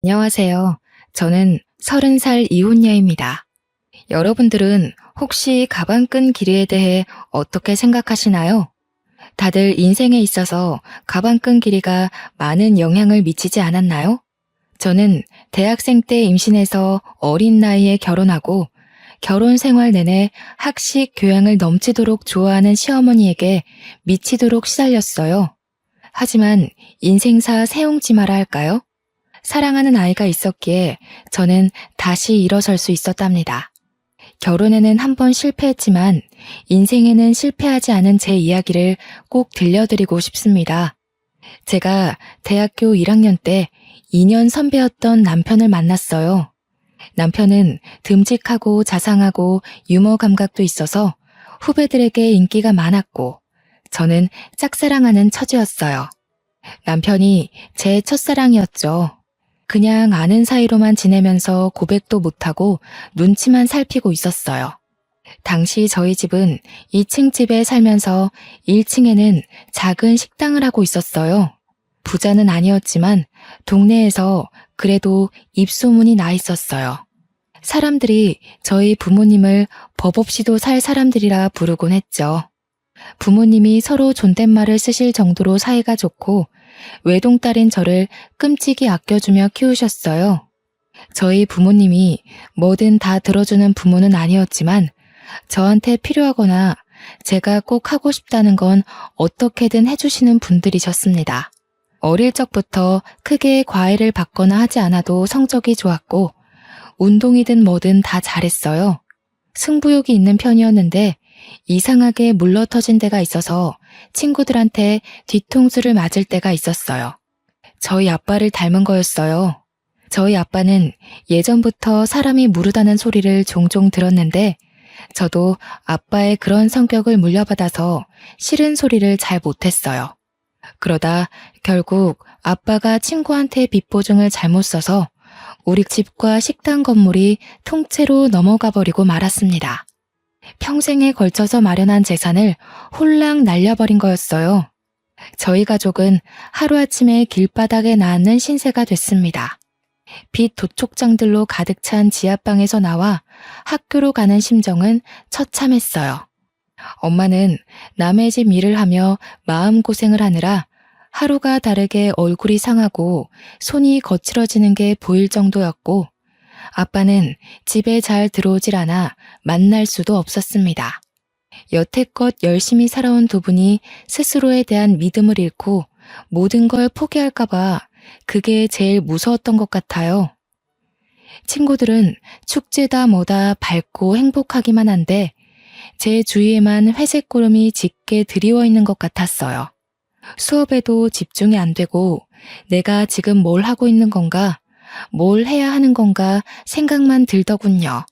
안녕하세요. 저는 30살 이혼녀입니다. 여러분들은 혹시 가방끈 길이에 대해 어떻게 생각하시나요? 다들 인생에 있어서 가방끈 길이가 많은 영향을 미치지 않았나요? 저는 대학생 때 임신해서 어린 나이에 결혼하고 결혼 생활 내내 학식 교양을 넘치도록 좋아하는 시어머니에게 미치도록 시달렸어요. 하지만 인생사 세옹지마라 할까요? 사랑하는 아이가 있었기에 저는 다시 일어설 수 있었답니다. 결혼에는 한 번 실패했지만 인생에는 실패하지 않은 제 이야기를 꼭 들려드리고 싶습니다. 제가 대학교 1학년 때 2년 선배였던 남편을 만났어요. 남편은 듬직하고 자상하고 유머 감각도 있어서 후배들에게 인기가 많았고 저는 짝사랑하는 처지였어요. 남편이 제 첫사랑이었죠. 그냥 아는 사이로만 지내면서 고백도 못하고 눈치만 살피고 있었어요. 당시 저희 집은 2층 집에 살면서 1층에는 작은 식당을 하고 있었어요. 부자는 아니었지만 동네에서 그래도 입소문이 나 있었어요. 사람들이 저희 부모님을 법 없이도 살 사람들이라 부르곤 했죠. 부모님이 서로 존댓말을 쓰실 정도로 사이가 좋고 외동딸인 저를 끔찍이 아껴주며 키우셨어요. 저희 부모님이 뭐든 다 들어주는 부모는 아니었지만 저한테 필요하거나 제가 꼭 하고 싶다는 건 어떻게든 해주시는 분들이셨습니다. 어릴 적부터 크게 과외를 받거나 하지 않아도 성적이 좋았고 운동이든 뭐든 다 잘했어요. 승부욕이 있는 편이었는데 이상하게 물러터진 데가 있어서 친구들한테 뒤통수를 맞을 때가 있었어요. 저희 아빠를 닮은 거였어요. 저희 아빠는 예전부터 사람이 무르다는 소리를 종종 들었는데 저도 아빠의 그런 성격을 물려받아서 싫은 소리를 잘 못했어요. 그러다 결국 아빠가 친구한테 빚보증을 잘못 써서 우리 집과 식당 건물이 통째로 넘어가 버리고 말았습니다. 평생에 걸쳐서 마련한 재산을 홀랑 날려버린 거였어요. 저희 가족은 하루아침에 길바닥에 나앉는 신세가 됐습니다. 빚 도촉장들로 가득 찬 지하방에서 나와 학교로 가는 심정은 처참했어요. 엄마는 남의 집 일을 하며 마음고생을 하느라 하루가 다르게 얼굴이 상하고 손이 거칠어지는 게 보일 정도였고 아빠는 집에 잘 들어오질 않아 만날 수도 없었습니다. 여태껏 열심히 살아온 두 분이 스스로에 대한 믿음을 잃고 모든 걸 포기할까봐 그게 제일 무서웠던 것 같아요. 친구들은 축제다 뭐다 밝고 행복하기만 한데 제 주위에만 회색 구름이 짙게 드리워 있는 것 같았어요. 수업에도 집중이 안 되고 내가 지금 뭘 하고 있는 건가, 뭘 해야 하는 건가 생각만 들더군요.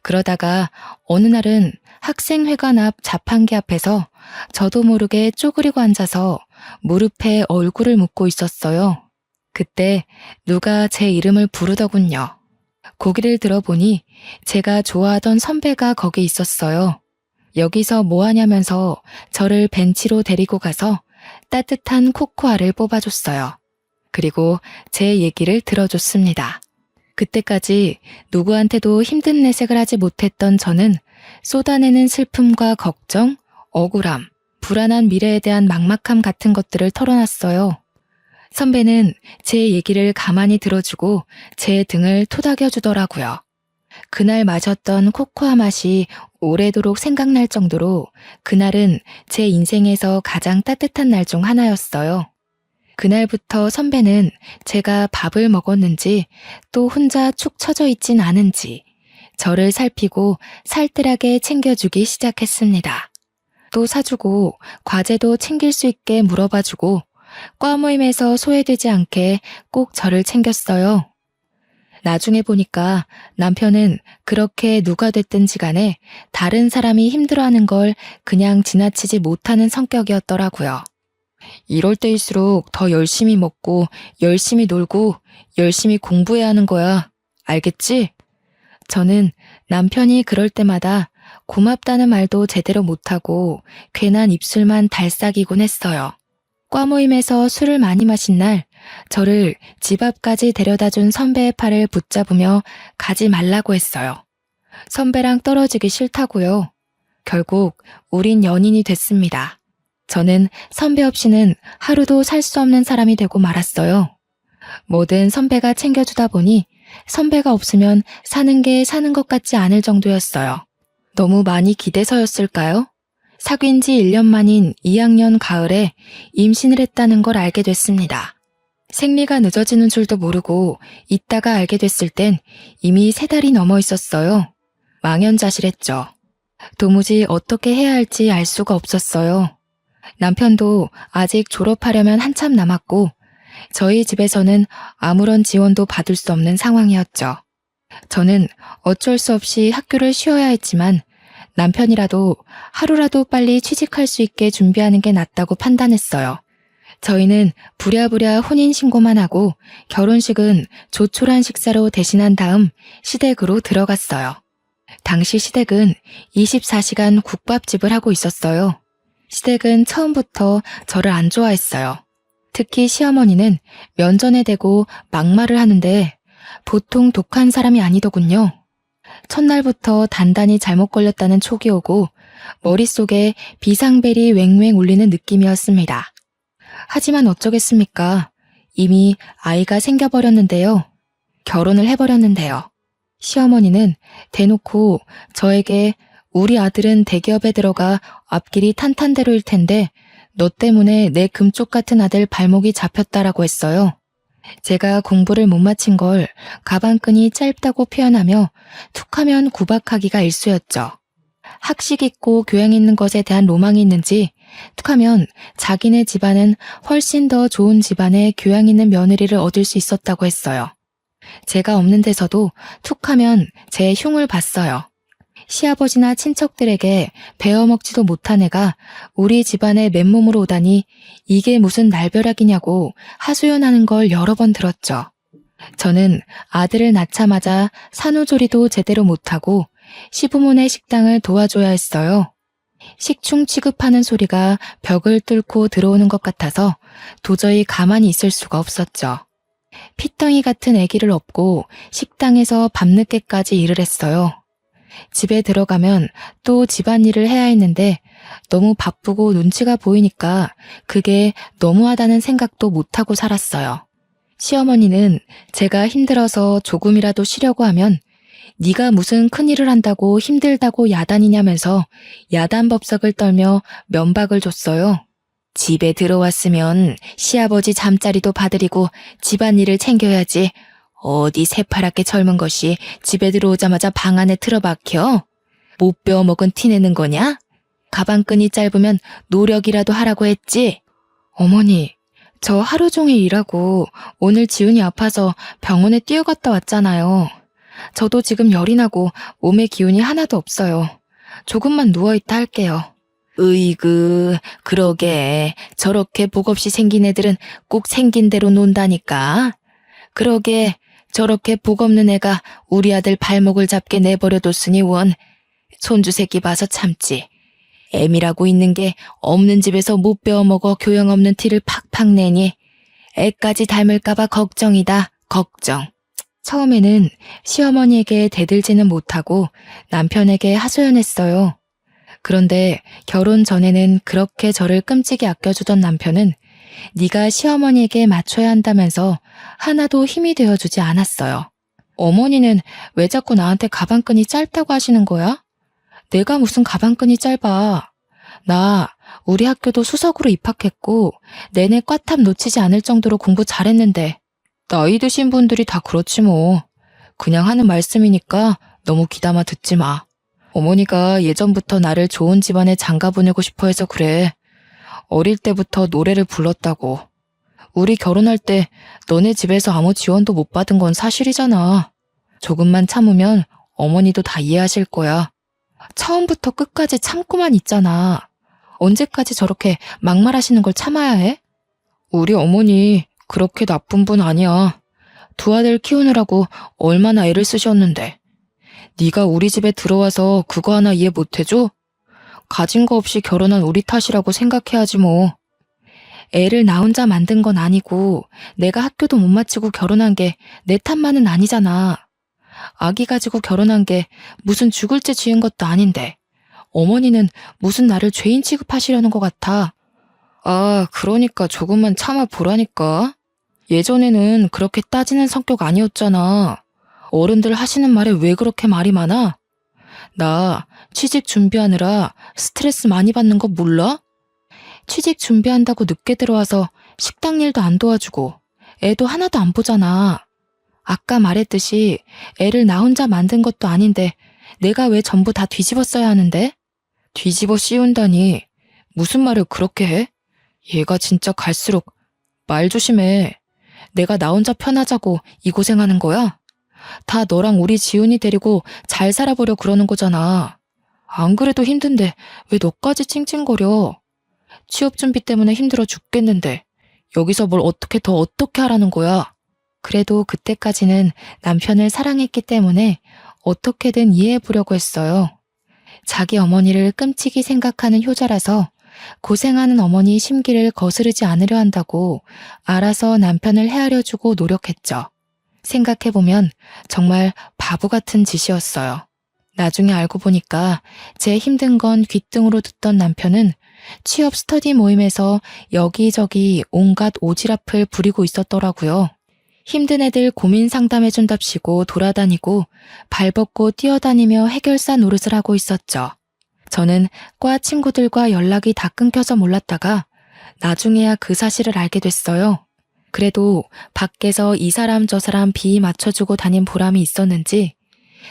그러다가 어느 날은 학생회관 앞 자판기 앞에서 저도 모르게 쪼그리고 앉아서 무릎에 얼굴을 묻고 있었어요. 그때 누가 제 이름을 부르더군요. 고개를 들어보니 제가 좋아하던 선배가 거기 있었어요. 여기서 뭐 하냐면서 저를 벤치로 데리고 가서 따뜻한 코코아를 뽑아줬어요. 그리고 제 얘기를 들어줬습니다. 그때까지 누구한테도 힘든 내색을 하지 못했던 저는 쏟아내는 슬픔과 걱정, 억울함, 불안한 미래에 대한 막막함 같은 것들을 털어놨어요. 선배는 제 얘기를 가만히 들어주고 제 등을 토닥여주더라고요. 그날 마셨던 코코아 맛이 오래도록 생각날 정도로 그날은 제 인생에서 가장 따뜻한 날 중 하나였어요. 그날부터 선배는 제가 밥을 먹었는지 또 혼자 축 처져 있진 않은지 저를 살피고 살뜰하게 챙겨주기 시작했습니다. 또 사주고 과제도 챙길 수 있게 물어봐주고 과 모임에서 소외되지 않게 꼭 저를 챙겼어요. 나중에 보니까 남편은 그렇게 누가 됐든지 간에 다른 사람이 힘들어하는 걸 그냥 지나치지 못하는 성격이었더라고요. 이럴 때일수록 더 열심히 먹고 열심히 놀고 열심히 공부해야 하는 거야. 알겠지? 저는 남편이 그럴 때마다 고맙다는 말도 제대로 못하고 괜한 입술만 달싹이곤 했어요. 과 모임에서 술을 많이 마신 날 저를 집 앞까지 데려다 준 선배의 팔을 붙잡으며 가지 말라고 했어요. 선배랑 떨어지기 싫다고요. 결국 우린 연인이 됐습니다. 저는 선배 없이는 하루도 살 수 없는 사람이 되고 말았어요. 뭐든 선배가 챙겨주다 보니 선배가 없으면 사는 게 사는 것 같지 않을 정도였어요. 너무 많이 기대서였을까요? 사귄 지 1년 만인 2학년 가을에 임신을 했다는 걸 알게 됐습니다. 생리가 늦어지는 줄도 모르고 있다가 알게 됐을 땐 이미 3달이 넘어 있었어요. 망연자실했죠. 도무지 어떻게 해야 할지 알 수가 없었어요. 남편도 아직 졸업하려면 한참 남았고 저희 집에서는 아무런 지원도 받을 수 없는 상황이었죠. 저는 어쩔 수 없이 학교를 쉬어야 했지만 남편이라도 하루라도 빨리 취직할 수 있게 준비하는 게 낫다고 판단했어요. 저희는 부랴부랴 혼인신고만 하고 결혼식은 조촐한 식사로 대신한 다음 시댁으로 들어갔어요. 당시 시댁은 24시간 국밥집을 하고 있었어요. 시댁은 처음부터 저를 안 좋아했어요. 특히 시어머니는 면전에 대고 막말을 하는데 보통 독한 사람이 아니더군요. 첫날부터 단단히 잘못 걸렸다는 촉이 오고 머릿속에 비상벨이 왱왱 울리는 느낌이었습니다. 하지만 어쩌겠습니까? 이미 아이가 생겨버렸는데요. 결혼을 해버렸는데요. 시어머니는 대놓고 저에게 우리 아들은 대기업에 들어가 앞길이 탄탄대로일 텐데 너 때문에 내 금쪽 같은 아들 발목이 잡혔다라고 했어요. 제가 공부를 못 마친 걸 가방끈이 짧다고 표현하며 툭하면 구박하기가 일쑤였죠. 학식 있고 교양 있는 것에 대한 로망이 있는지 툭하면 자기네 집안은 훨씬 더 좋은 집안의 교양 있는 며느리를 얻을 수 있었다고 했어요. 제가 없는 데서도 툭하면 제 흉을 봤어요. 시아버지나 친척들에게 베어먹지도 못한 애가 우리 집안에 맨몸으로 오다니 이게 무슨 날벼락이냐고 하소연하는 걸 여러 번 들었죠. 저는 아들을 낳자마자 산후조리도 제대로 못하고 시부모네 식당을 도와줘야 했어요. 식충 취급하는 소리가 벽을 뚫고 들어오는 것 같아서 도저히 가만히 있을 수가 없었죠. 피덩이 같은 아기를 업고 식당에서 밤늦게까지 일을 했어요. 집에 들어가면 또 집안일을 해야 했는데 너무 바쁘고 눈치가 보이니까 그게 너무하다는 생각도 못하고 살았어요. 시어머니는 제가 힘들어서 조금이라도 쉬려고 하면 네가 무슨 큰일을 한다고 힘들다고 야단이냐면서 야단법석을 떨며 면박을 줬어요. 집에 들어왔으면 시아버지 잠자리도 봐드리고 집안일을 챙겨야지. 어디 새파랗게 젊은 것이 집에 들어오자마자 방 안에 틀어박혀? 못 배워먹은 티 내는 거냐? 가방끈이 짧으면 노력이라도 하라고 했지? 어머니, 저 하루 종일 일하고 오늘 지훈이 아파서 병원에 뛰어갔다 왔잖아요. 저도 지금 열이 나고 몸에 기운이 하나도 없어요. 조금만 누워있다 할게요. 으이그, 그러게. 저렇게 복 없이 생긴 애들은 꼭 생긴 대로 논다니까. 그러게. 저렇게 복 없는 애가 우리 아들 발목을 잡게 내버려뒀으니 원. 손주 새끼 봐서 참지. 애미라고 있는 게 없는 집에서 못 배워먹어 교양 없는 티를 팍팍 내니 애까지 닮을까봐 걱정이다. 걱정. 처음에는 시어머니에게 대들지는 못하고 남편에게 하소연했어요. 그런데 결혼 전에는 그렇게 저를 끔찍이 아껴주던 남편은 네가 시어머니에게 맞춰야 한다면서 하나도 힘이 되어주지 않았어요. 어머니는 왜 자꾸 나한테 가방끈이 짧다고 하시는 거야? 내가 무슨 가방끈이 짧아. 나 우리 학교도 수석으로 입학했고 내내 꽈탑 놓치지 않을 정도로 공부 잘했는데 나이 드신 분들이 다 그렇지 뭐. 그냥 하는 말씀이니까 너무 귀담아 듣지 마. 어머니가 예전부터 나를 좋은 집안에 장가 보내고 싶어 해서 그래. 어릴 때부터 노래를 불렀다고. 우리 결혼할 때 너네 집에서 아무 지원도 못 받은 건 사실이잖아. 조금만 참으면 어머니도 다 이해하실 거야. 처음부터 끝까지 참고만 있잖아. 언제까지 저렇게 막말하시는 걸 참아야 해? 우리 어머니 그렇게 나쁜 분 아니야. 두 아들 키우느라고 얼마나 애를 쓰셨는데. 네가 우리 집에 들어와서 그거 하나 이해 못 해줘? 가진 거 없이 결혼한 우리 탓이라고 생각해야지 뭐. 애를 나 혼자 만든 건 아니고 내가 학교도 못 마치고 결혼한 게 내 탓만은 아니잖아. 아기 가지고 결혼한 게 무슨 죽을 죄 지은 것도 아닌데 어머니는 무슨 나를 죄인 취급하시려는 것 같아. 아, 그러니까 조금만 참아보라니까. 예전에는 그렇게 따지는 성격 아니었잖아. 어른들 하시는 말에 왜 그렇게 말이 많아? 나 취직 준비하느라 스트레스 많이 받는 거 몰라? 취직 준비한다고 늦게 들어와서 식당 일도 안 도와주고 애도 하나도 안 보잖아. 아까 말했듯이 애를 나 혼자 만든 것도 아닌데 내가 왜 전부 다 뒤집어 써야 하는데? 뒤집어 씌운다니 무슨 말을 그렇게 해? 얘가 진짜 갈수록 말 조심해. 내가 나 혼자 편하자고 이 고생하는 거야? 다 너랑 우리 지훈이 데리고 잘 살아보려 그러는 거잖아. 안 그래도 힘든데 왜 너까지 찡찡거려? 취업 준비 때문에 힘들어 죽겠는데 여기서 뭘 어떻게 하라는 거야? 그래도 그때까지는 남편을 사랑했기 때문에 어떻게든 이해해보려고 했어요. 자기 어머니를 끔찍이 생각하는 효자라서 고생하는 어머니 심기를 거스르지 않으려 한다고 알아서 남편을 헤아려주고 노력했죠. 생각해보면 정말 바보 같은 짓이었어요. 나중에 알고 보니까 제 힘든 건 귓등으로 듣던 남편은 취업 스터디 모임에서 여기저기 온갖 오지랖을 부리고 있었더라고요. 힘든 애들 고민 상담해준답시고 돌아다니고 발벗고 뛰어다니며 해결사 노릇을 하고 있었죠. 저는 과 친구들과 연락이 다 끊겨서 몰랐다가 나중에야 그 사실을 알게 됐어요. 그래도 밖에서 이 사람 저 사람 비 맞춰주고 다닌 보람이 있었는지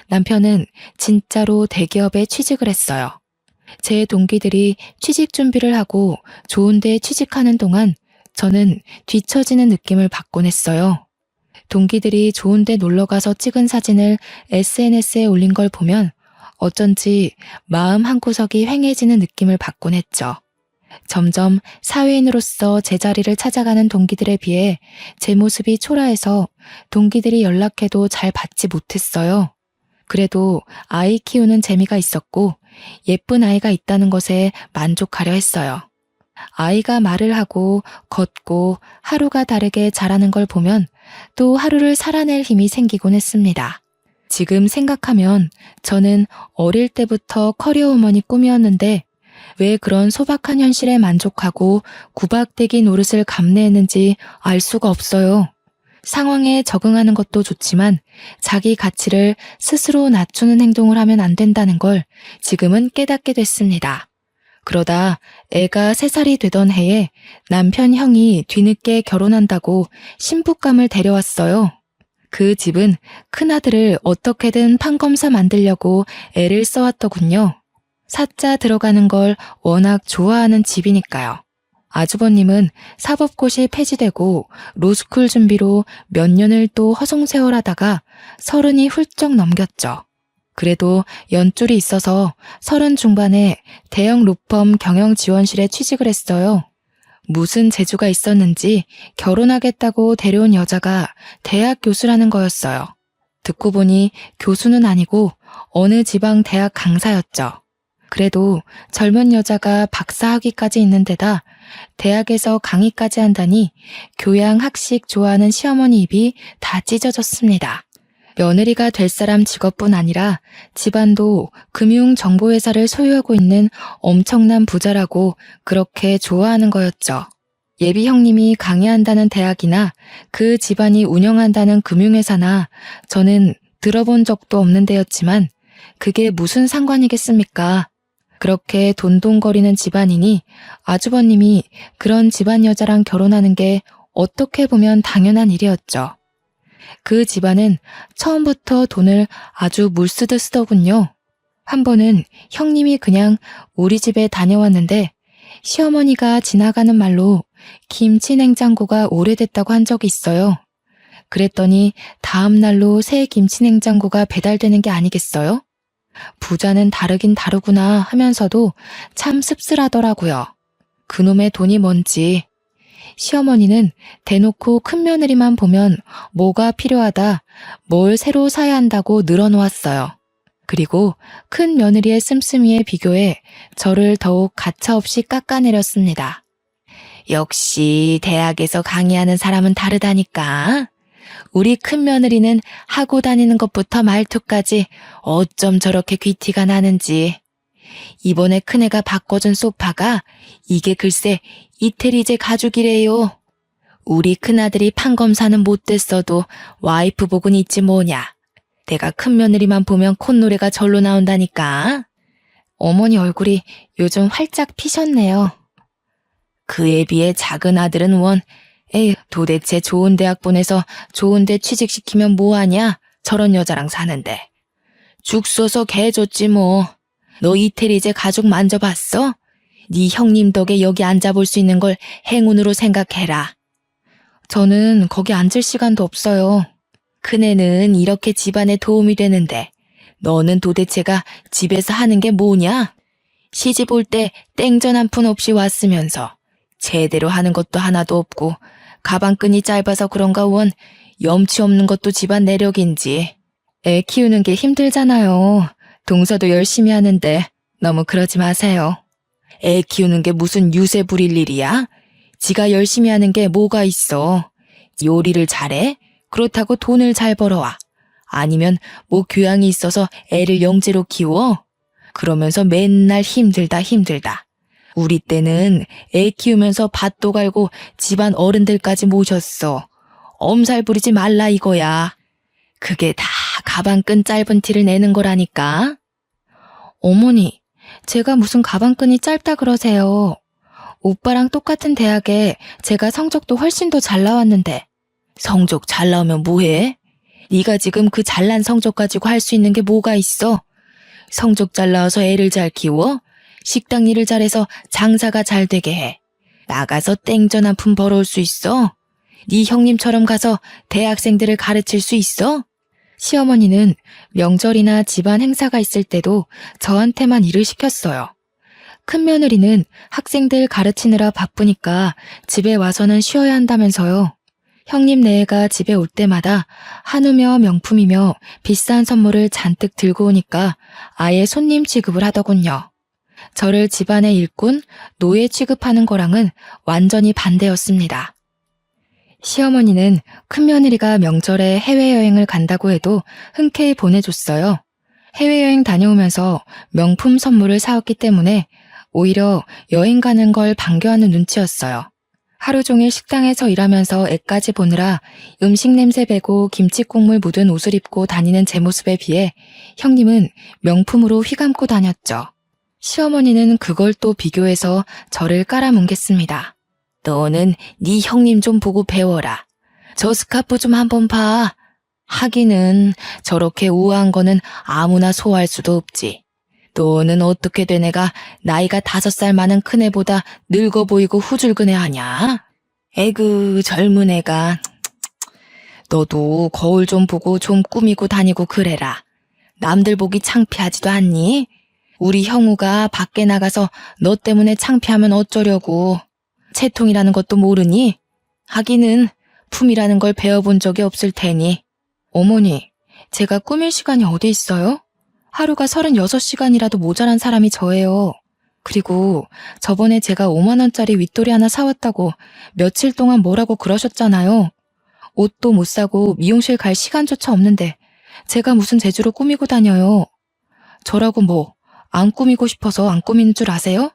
남편은 진짜로 대기업에 취직을 했어요. 제 동기들이 취직 준비를 하고 좋은 데 취직하는 동안 저는 뒤처지는 느낌을 받곤 했어요. 동기들이 좋은 데 놀러가서 찍은 사진을 SNS에 올린 걸 보면 어쩐지 마음 한구석이 휑해지는 느낌을 받곤 했죠. 점점 사회인으로서 제자리를 찾아가는 동기들에 비해 제 모습이 초라해서 동기들이 연락해도 잘 받지 못했어요. 그래도 아이 키우는 재미가 있었고 예쁜 아이가 있다는 것에 만족하려 했어요. 아이가 말을 하고 걷고 하루가 다르게 자라는 걸 보면 또 하루를 살아낼 힘이 생기곤 했습니다. 지금 생각하면 저는 어릴 때부터 커리어 우먼이 꿈이었는데 왜 그런 소박한 현실에 만족하고 구박대기 노릇을 감내했는지 알 수가 없어요. 상황에 적응하는 것도 좋지만 자기 가치를 스스로 낮추는 행동을 하면 안 된다는 걸 지금은 깨닫게 됐습니다. 그러다 애가 3살이 되던 해에 남편 형이 뒤늦게 결혼한다고 신부감을 데려왔어요. 그 집은 큰아들을 어떻게든 판검사 만들려고 애를 써왔더군요. 사자 들어가는 걸 워낙 좋아하는 집이니까요. 아주버님은 사법고시 폐지되고 로스쿨 준비로 몇 년을 또 허송세월하다가 30이 훌쩍 넘겼죠. 그래도 연줄이 있어서 30 중반에 대형 로펌 경영지원실에 취직을 했어요. 무슨 재주가 있었는지 결혼하겠다고 데려온 여자가 대학 교수라는 거였어요. 듣고 보니 교수는 아니고 어느 지방 대학 강사였죠. 그래도 젊은 여자가 박사학위까지 있는 데다 대학에서 강의까지 한다니 교양 학식 좋아하는 시어머니 입이 다 찢어졌습니다. 며느리가 될 사람 직업뿐 아니라 집안도 금융정보회사를 소유하고 있는 엄청난 부자라고 그렇게 좋아하는 거였죠. 예비 형님이 강의한다는 대학이나 그 집안이 운영한다는 금융회사나 저는 들어본 적도 없는 데였지만 그게 무슨 상관이겠습니까? 그렇게 돈돈거리는 집안이니 아주버님이 그런 집안 여자랑 결혼하는 게 어떻게 보면 당연한 일이었죠. 그 집안은 처음부터 돈을 아주 물쓰듯 쓰더군요. 한 번은 형님이 그냥 우리 집에 다녀왔는데 시어머니가 지나가는 말로 김치 냉장고가 오래됐다고 한 적이 있어요. 그랬더니 다음 날로 새 김치 냉장고가 배달되는 게 아니겠어요? 부자는 다르긴 다르구나 하면서도 참 씁쓸하더라고요. 그놈의 돈이 뭔지. 시어머니는 대놓고 큰 며느리만 보면 뭐가 필요하다, 뭘 새로 사야 한다고 늘어놓았어요. 그리고 큰 며느리의 씀씀이에 비교해 저를 더욱 가차없이 깎아내렸습니다. 역시 대학에서 강의하는 사람은 다르다니까. 우리 큰며느리는 하고 다니는 것부터 말투까지 어쩜 저렇게 귀티가 나는지. 이번에 큰애가 바꿔준 소파가 이게 글쎄 이태리제 가죽이래요. 우리 큰아들이 판검사는 못됐어도 와이프 복은 있지 뭐냐. 내가 큰며느리만 보면 콧노래가 절로 나온다니까. 어머니 얼굴이 요즘 활짝 피셨네요. 그에 비해 작은 아들은 에휴, 도대체 좋은 대학 보내서 좋은 데 취직시키면 뭐하냐? 저런 여자랑 사는데. 죽 써서 개 줬지 뭐. 너 이태리제 가죽 만져봤어? 네 형님 덕에 여기 앉아볼 수 있는 걸 행운으로 생각해라. 저는 거기 앉을 시간도 없어요. 큰애는 이렇게 집안에 도움이 되는데 너는 도대체가 집에서 하는 게 뭐냐? 시집 올 때 땡전 한 푼 없이 왔으면서 제대로 하는 것도 하나도 없고 가방끈이 짧아서 그런가 염치 없는 것도 집안 내력인지. 애 키우는 게 힘들잖아요. 동서도 열심히 하는데 너무 그러지 마세요. 애 키우는 게 무슨 유세 부릴 일이야? 지가 열심히 하는 게 뭐가 있어. 요리를 잘해? 그렇다고 돈을 잘 벌어와. 아니면 뭐 교양이 있어서 애를 영재로 키워? 그러면서 맨날 힘들다. 우리 때는 애 키우면서 밭도 갈고 집안 어른들까지 모셨어. 엄살 부리지 말라 이거야. 그게 다 가방끈 짧은 티를 내는 거라니까. 어머니, 제가 무슨 가방끈이 짧다 그러세요. 오빠랑 똑같은 대학에 제가 성적도 훨씬 더 잘 나왔는데. 성적 잘 나오면 뭐해? 네가 지금 그 잘난 성적 가지고 할 수 있는 게 뭐가 있어? 성적 잘 나와서 애를 잘 키워? 식당 일을 잘해서 장사가 잘 되게 해. 나가서 땡전 한 푼 벌어올 수 있어? 네 형님처럼 가서 대학생들을 가르칠 수 있어? 시어머니는 명절이나 집안 행사가 있을 때도 저한테만 일을 시켰어요. 큰며느리는 학생들 가르치느라 바쁘니까 집에 와서는 쉬어야 한다면서요. 형님 네애가 집에 올 때마다 한우며 명품이며 비싼 선물을 잔뜩 들고 오니까 아예 손님 취급을 하더군요. 저를 집안의 일꾼, 노예 취급하는 거랑은 완전히 반대였습니다. 시어머니는 큰며느리가 명절에 해외여행을 간다고 해도 흔쾌히 보내줬어요. 해외여행 다녀오면서 명품 선물을 사왔기 때문에 오히려 여행 가는 걸 반겨하는 눈치였어요. 하루 종일 식당에서 일하면서 애까지 보느라 음식 냄새 배고 김치 국물 묻은 옷을 입고 다니는 제 모습에 비해 형님은 명품으로 휘감고 다녔죠. 시어머니는 그걸 또 비교해서 저를 깔아뭉갰습니다. 너는 네 형님 좀 보고 배워라. 저 스카프 좀 한번 봐. 하기는 저렇게 우아한 거는 아무나 소화할 수도 없지. 너는 어떻게 된 애가 나이가 5살 많은 큰애보다 늙어 보이고 후줄근해하냐? 에그 젊은 애가. 너도 거울 좀 보고 좀 꾸미고 다니고 그래라. 남들 보기 창피하지도 않니? 우리 형우가 밖에 나가서 너 때문에 창피하면 어쩌려고. 채통이라는 것도 모르니? 하기는 품이라는 걸 배워본 적이 없을 테니. 어머니, 제가 꾸밀 시간이 어디 있어요? 하루가 36시간이라도 모자란 사람이 저예요. 그리고 저번에 제가 5만 원짜리 윗돌이 하나 사왔다고 며칠 동안 뭐라고 그러셨잖아요. 옷도 못 사고 미용실 갈 시간조차 없는데 제가 무슨 재주로 꾸미고 다녀요. 저라고 뭐 안 꾸미고 싶어서 안 꾸미는 줄 아세요?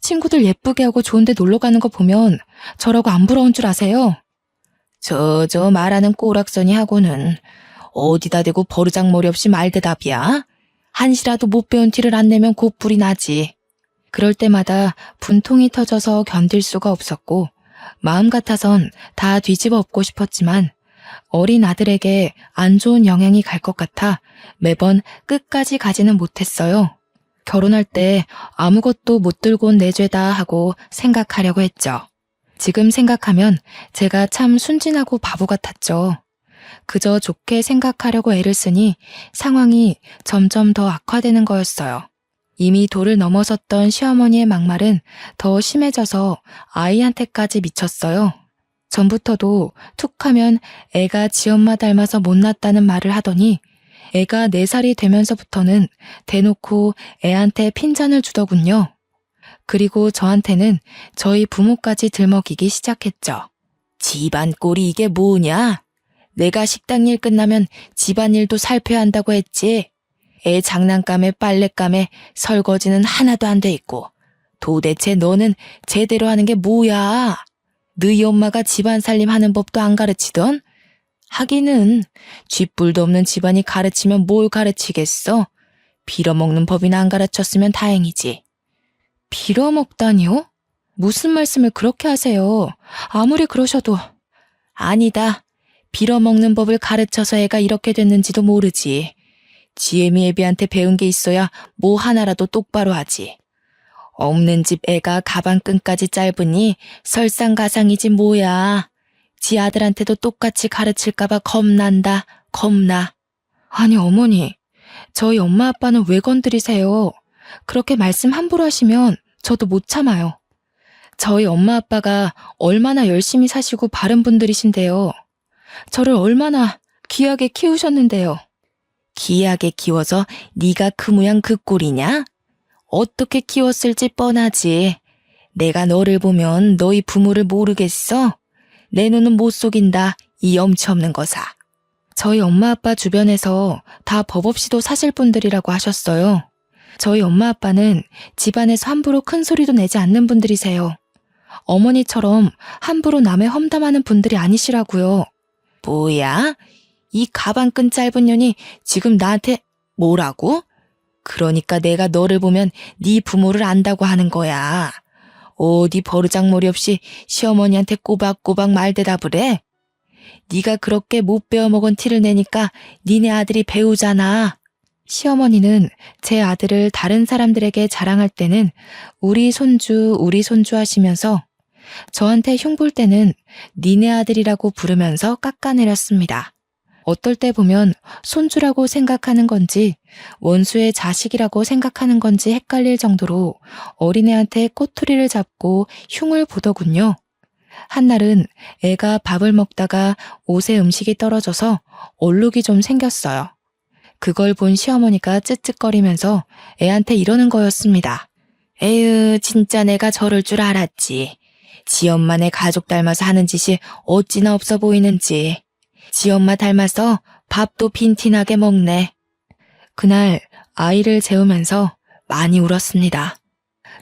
친구들 예쁘게 하고 좋은 데 놀러 가는 거 보면 저라고 안 부러운 줄 아세요? 저 말하는 꼬락서니 하고는 어디다 대고 버르장머리 없이 말대답이야? 한시라도 못 배운 티를 안 내면 곧불이 나지. 그럴 때마다 분통이 터져서 견딜 수가 없었고 마음 같아선 다 뒤집어 엎고 싶었지만 어린 아들에게 안 좋은 영향이 갈 것 같아 매번 끝까지 가지는 못했어요. 결혼할 때 아무것도 못 들고 온 내 죄다 하고 생각하려고 했죠. 지금 생각하면 제가 참 순진하고 바보 같았죠. 그저 좋게 생각하려고 애를 쓰니 상황이 점점 더 악화되는 거였어요. 이미 도를 넘어섰던 시어머니의 막말은 더 심해져서 아이한테까지 미쳤어요. 전부터도 툭하면 애가 지엄마 닮아서 못났다는 말을 하더니 애가 4살이 되면서부터는 대놓고 애한테 핀잔을 주더군요. 그리고 저한테는 저희 부모까지 들먹이기 시작했죠. 집안 꼴이 이게 뭐냐? 내가 식당 일 끝나면 집안일도 살펴야 한다고 했지. 애 장난감에 빨랫감에 설거지는 하나도 안 돼 있고. 도대체 너는 제대로 하는 게 뭐야? 너희 엄마가 집안 살림 하는 법도 안 가르치던? 하기는 쥐뿔도 없는 집안이 가르치면 뭘 가르치겠어? 빌어먹는 법이나 안 가르쳤으면 다행이지. 빌어먹다니요? 무슨 말씀을 그렇게 하세요? 아무리 그러셔도. 아니다. 빌어먹는 법을 가르쳐서 애가 이렇게 됐는지도 모르지. 지혜미 애비한테 배운 게 있어야 뭐 하나라도 똑바로 하지. 없는 집 애가 가방끈까지 짧으니 설상가상이지 뭐야. 지 아들한테도 똑같이 가르칠까봐 겁난다. 겁나. 아니 어머니, 저희 엄마 아빠는 왜 건드리세요? 그렇게 말씀 함부로 하시면 저도 못 참아요. 저희 엄마 아빠가 얼마나 열심히 사시고 바른 분들이신데요. 저를 얼마나 귀하게 키우셨는데요. 귀하게 키워서 네가 그 모양 그 꼴이냐? 어떻게 키웠을지 뻔하지. 내가 너를 보면 너희 부모를 모르겠어? 내 눈은 못 속인다, 이 염치 없는 거사. 저희 엄마 아빠 주변에서 다 법 없이도 사실 분들이라고 하셨어요. 저희 엄마 아빠는 집안에서 함부로 큰 소리도 내지 않는 분들이세요. 어머니처럼 함부로 남의 험담하는 분들이 아니시라고요. 뭐야? 이 가방끈 짧은 년이 지금 나한테 뭐라고? 그러니까 내가 너를 보면 네 부모를 안다고 하는 거야. 어디 버르장머리 없이 시어머니한테 꼬박꼬박 말대답을 해? 네가 그렇게 못 배워먹은 티를 내니까 니네 아들이 배우잖아. 시어머니는 제 아들을 다른 사람들에게 자랑할 때는 우리 손주 하시면서 저한테 흉볼 때는 니네 아들이라고 부르면서 깎아내렸습니다. 어떨 때 보면 손주라고 생각하는 건지 원수의 자식이라고 생각하는 건지 헷갈릴 정도로 어린애한테 꼬투리를 잡고 흉을 보더군요. 한날은 애가 밥을 먹다가 옷에 음식이 떨어져서 얼룩이 좀 생겼어요. 그걸 본 시어머니가 쯧쯧거리면서 애한테 이러는 거였습니다. 에휴, 진짜 내가 저럴 줄 알았지. 지 엄마네 가족 닮아서 하는 짓이 어찌나 없어 보이는지. 지 엄마 닮아서 밥도 빈티나게 먹네. 그날 아이를 재우면서 많이 울었습니다.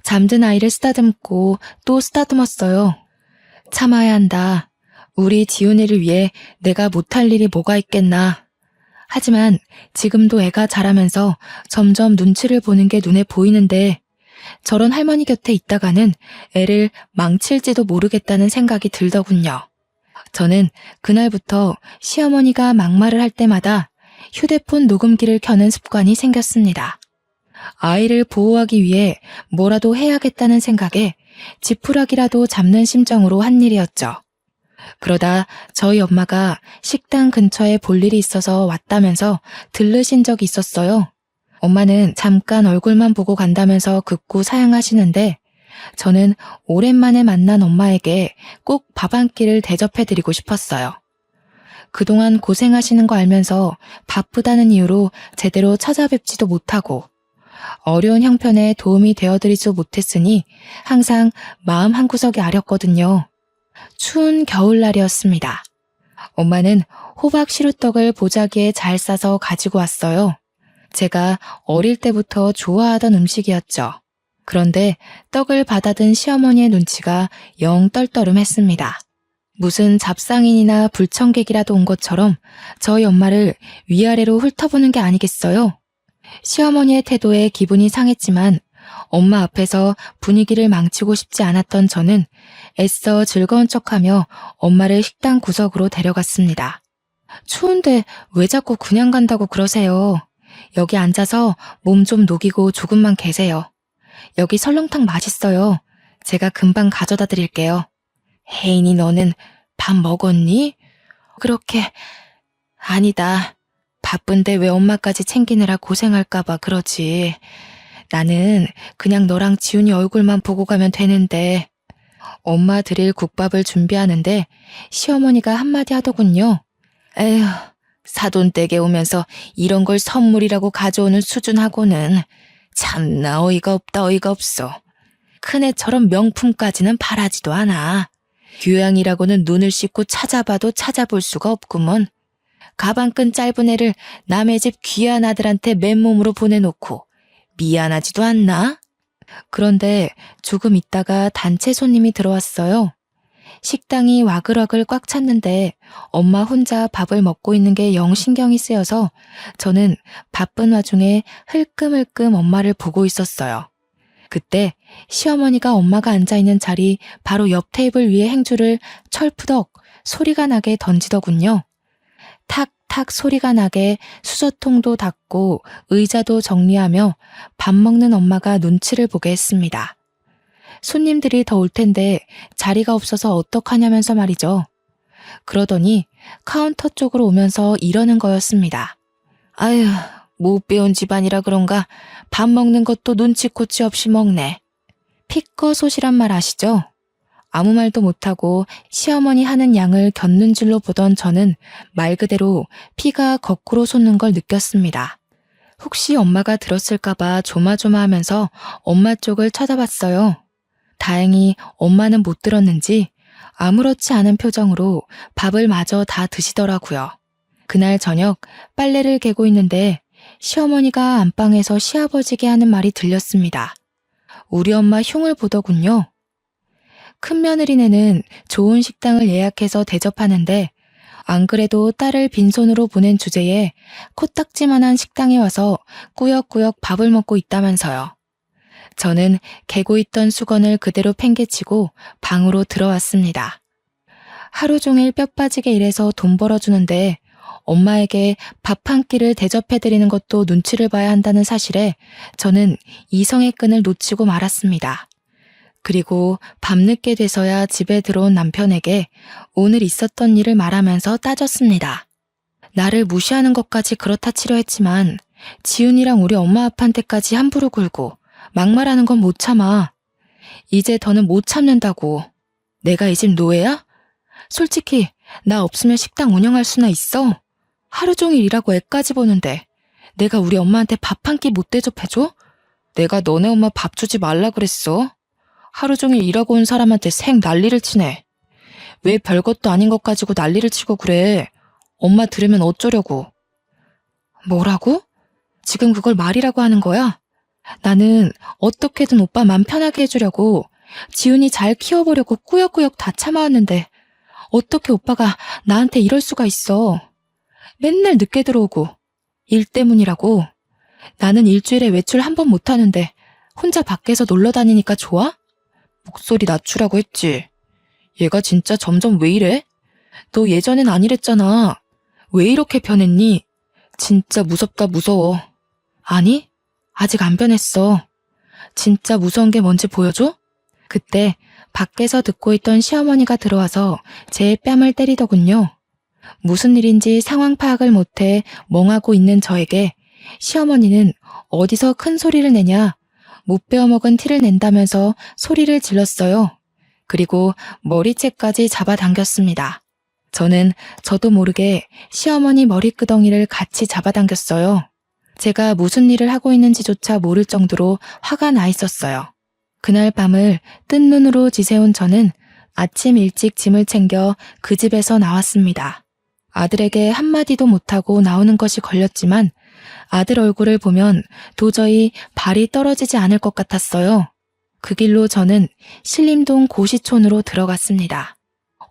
잠든 아이를 쓰다듬고 또 쓰다듬었어요. 참아야 한다. 우리 지훈이를 위해 내가 못할 일이 뭐가 있겠나. 하지만 지금도 애가 자라면서 점점 눈치를 보는 게 눈에 보이는데 저런 할머니 곁에 있다가는 애를 망칠지도 모르겠다는 생각이 들더군요. 저는 그날부터 시어머니가 막말을 할 때마다 휴대폰 녹음기를 켜는 습관이 생겼습니다. 아이를 보호하기 위해 뭐라도 해야겠다는 생각에 지푸라기라도 잡는 심정으로 한 일이었죠. 그러다 저희 엄마가 식당 근처에 볼 일이 있어서 왔다면서 들르신 적이 있었어요. 엄마는 잠깐 얼굴만 보고 간다면서 극구 사양하시는데 저는 오랜만에 만난 엄마에게 꼭 밥 한 끼를 대접해드리고 싶었어요. 그동안 고생하시는 거 알면서 바쁘다는 이유로 제대로 찾아뵙지도 못하고 어려운 형편에 도움이 되어드리지 못했으니 항상 마음 한구석이 아렸거든요. 추운 겨울날이었습니다. 엄마는 호박 시루떡을 보자기에 잘 싸서 가지고 왔어요. 제가 어릴 때부터 좋아하던 음식이었죠. 그런데 떡을 받아든 시어머니의 눈치가 영 떨떠름했습니다. 무슨 잡상인이나 불청객이라도 온 것처럼 저희 엄마를 위아래로 훑어보는 게 아니겠어요? 시어머니의 태도에 기분이 상했지만 엄마 앞에서 분위기를 망치고 싶지 않았던 저는 애써 즐거운 척하며 엄마를 식당 구석으로 데려갔습니다. 추운데 왜 자꾸 그냥 간다고 그러세요? 여기 앉아서 몸 좀 녹이고 조금만 계세요. 여기 설렁탕 맛있어요. 제가 금방 가져다 드릴게요. 혜인이 너는 밥 먹었니? 그렇게... 아니다. 바쁜데 왜 엄마까지 챙기느라 고생할까봐 그러지. 나는 그냥 너랑 지훈이 얼굴만 보고 가면 되는데. 엄마 드릴 국밥을 준비하는데 시어머니가 한마디 하더군요. 에휴, 사돈댁에 오면서 이런 걸 선물이라고 가져오는 수준하고는 참나 어이가 없다 어이가 없어. 큰애처럼 명품까지는 바라지도 않아. 교양이라고는 눈을 씻고 찾아봐도 찾아볼 수가 없구먼. 가방끈 짧은 애를 남의 집 귀한 아들한테 맨몸으로 보내놓고 미안하지도 않나? 그런데 조금 있다가 단체 손님이 들어왔어요. 식당이 와글와글 꽉 찼는데 엄마 혼자 밥을 먹고 있는 게 영 신경이 쓰여서 저는 바쁜 와중에 흘끔흘끔 엄마를 보고 있었어요. 그때 시어머니가 엄마가 앉아있는 자리 바로 옆 테이블 위에 행주를 철푸덕 소리가 나게 던지더군요. 탁탁 소리가 나게 수저통도 닫고 의자도 정리하며 밥 먹는 엄마가 눈치를 보게 했습니다. 손님들이 더 올 텐데 자리가 없어서 어떡하냐면서 말이죠. 그러더니 카운터 쪽으로 오면서 이러는 거였습니다. 아휴, 못 배운 집안이라 그런가 밥 먹는 것도 눈치코치 없이 먹네. 피꺼소시란 말 아시죠? 아무 말도 못하고 시어머니 하는 양을 겪는 줄로 보던 저는 말 그대로 피가 거꾸로 솟는 걸 느꼈습니다. 혹시 엄마가 들었을까봐 조마조마하면서 엄마 쪽을 쳐다봤어요. 다행히 엄마는 못 들었는지 아무렇지 않은 표정으로 밥을 마저 다 드시더라고요. 그날 저녁 빨래를 개고 있는데 시어머니가 안방에서 시아버지게 하는 말이 들렸습니다. 우리 엄마 흉을 보더군요. 큰 며느리네는 좋은 식당을 예약해서 대접하는데 안 그래도 딸을 빈손으로 보낸 주제에 코딱지만한 식당에 와서 꾸역꾸역 밥을 먹고 있다면서요. 저는 개고 있던 수건을 그대로 팽개치고 방으로 들어왔습니다. 하루 종일 뼈 빠지게 일해서 돈 벌어주는데 엄마에게 밥 한 끼를 대접해드리는 것도 눈치를 봐야 한다는 사실에 저는 이성의 끈을 놓치고 말았습니다. 그리고 밤늦게 돼서야 집에 들어온 남편에게 오늘 있었던 일을 말하면서 따졌습니다. 나를 무시하는 것까지 그렇다 치려 했지만 지훈이랑 우리 엄마 아빠한테까지 함부로 굴고 막말하는 건 못 참아. 이제 더는 못 참는다고. 내가 이 집 노예야? 솔직히 나 없으면 식당 운영할 수나 있어? 하루 종일 일하고 애까지 보는데 내가 우리 엄마한테 밥 한 끼 못 대접해줘? 내가 너네 엄마 밥 주지 말라 그랬어. 하루 종일 일하고 온 사람한테 생 난리를 치네. 왜 별것도 아닌 것 가지고 난리를 치고 그래. 엄마 들으면 어쩌려고. 뭐라고? 지금 그걸 말이라고 하는 거야? 나는 어떻게든 오빠 맘 편하게 해주려고 지훈이 잘 키워보려고 꾸역꾸역 다 참아왔는데 어떻게 오빠가 나한테 이럴 수가 있어. 맨날 늦게 들어오고 일 때문이라고. 나는 일주일에 외출 한 번 못하는데 혼자 밖에서 놀러 다니니까 좋아? 목소리 낮추라고 했지. 얘가 진짜 점점 왜 이래? 너 예전엔 아니랬잖아. 왜 이렇게 변했니? 진짜 무섭다 무서워. 아니? 아직 안 변했어. 진짜 무서운 게 뭔지 보여줘? 그때 밖에서 듣고 있던 시어머니가 들어와서 제 뺨을 때리더군요. 무슨 일인지 상황 파악을 못해 멍하고 있는 저에게 시어머니는 어디서 큰 소리를 내냐, 못 베어먹은 티를 낸다면서 소리를 질렀어요. 그리고 머리채까지 잡아당겼습니다. 저는 저도 모르게 시어머니 머리끄덩이를 같이 잡아당겼어요. 제가 무슨 일을 하고 있는지조차 모를 정도로 화가 나 있었어요. 그날 밤을 뜬 눈으로 지새운 저는 아침 일찍 짐을 챙겨 그 집에서 나왔습니다. 아들에게 한마디도 못하고 나오는 것이 걸렸지만 아들 얼굴을 보면 도저히 발이 떨어지지 않을 것 같았어요. 그 길로 저는 신림동 고시촌으로 들어갔습니다.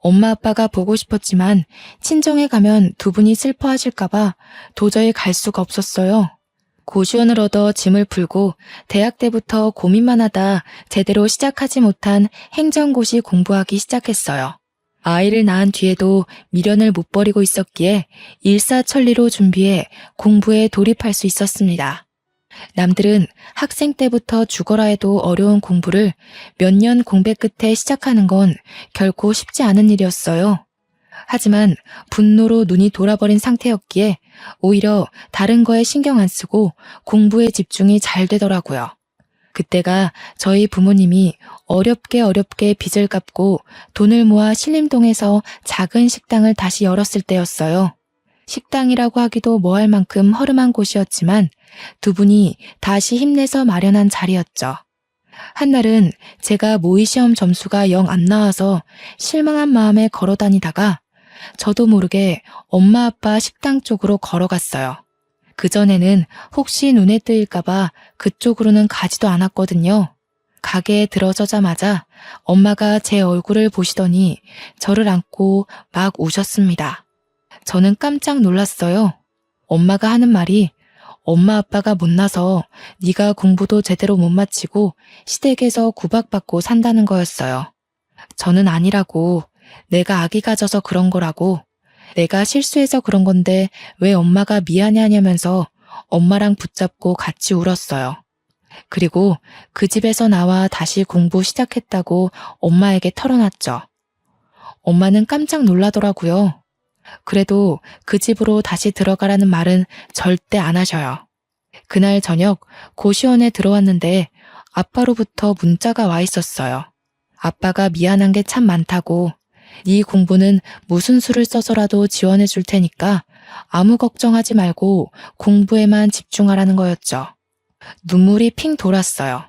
엄마 아빠가 보고 싶었지만 친정에 가면 두 분이 슬퍼하실까봐 도저히 갈 수가 없었어요. 고시원을 얻어 짐을 풀고 대학 때부터 고민만 하다 제대로 시작하지 못한 행정고시 공부하기 시작했어요. 아이를 낳은 뒤에도 미련을 못 버리고 있었기에 일사천리로 준비해 공부에 돌입할 수 있었습니다. 남들은 학생 때부터 죽어라 해도 어려운 공부를 몇 년 공백 끝에 시작하는 건 결코 쉽지 않은 일이었어요. 하지만 분노로 눈이 돌아버린 상태였기에 오히려 다른 거에 신경 안 쓰고 공부에 집중이 잘 되더라고요. 그때가 저희 부모님이 어렵게 빚을 갚고 돈을 모아 신림동에서 작은 식당을 다시 열었을 때였어요. 식당이라고 하기도 뭐할 만큼 허름한 곳이었지만 두 분이 다시 힘내서 마련한 자리였죠. 한날은 제가 모의시험 점수가 영 안 나와서 실망한 마음에 걸어 다니다가 저도 모르게 엄마 아빠 식당 쪽으로 걸어갔어요. 그전에는 혹시 눈에 뜨일까봐 그쪽으로는 가지도 않았거든요. 가게에 들어서자마자 엄마가 제 얼굴을 보시더니 저를 안고 막 우셨습니다. 저는 깜짝 놀랐어요. 엄마가 하는 말이 엄마 아빠가 못나서 네가 공부도 제대로 못 마치고 시댁에서 구박받고 산다는 거였어요. 저는 아니라고, 내가 아기 가져서 그런 거라고, 내가 실수해서 그런 건데 왜 엄마가 미안해 하냐면서 엄마랑 붙잡고 같이 울었어요. 그리고 그 집에서 나와 다시 공부 시작했다고 엄마에게 털어놨죠. 엄마는 깜짝 놀라더라고요. 그래도 그 집으로 다시 들어가라는 말은 절대 안 하셔요. 그날 저녁 고시원에 들어왔는데 아빠로부터 문자가 와 있었어요. 아빠가 미안한 게 참 많다고, 네 공부는 무슨 수를 써서라도 지원해 줄 테니까 아무 걱정하지 말고 공부에만 집중하라는 거였죠. 눈물이 핑 돌았어요.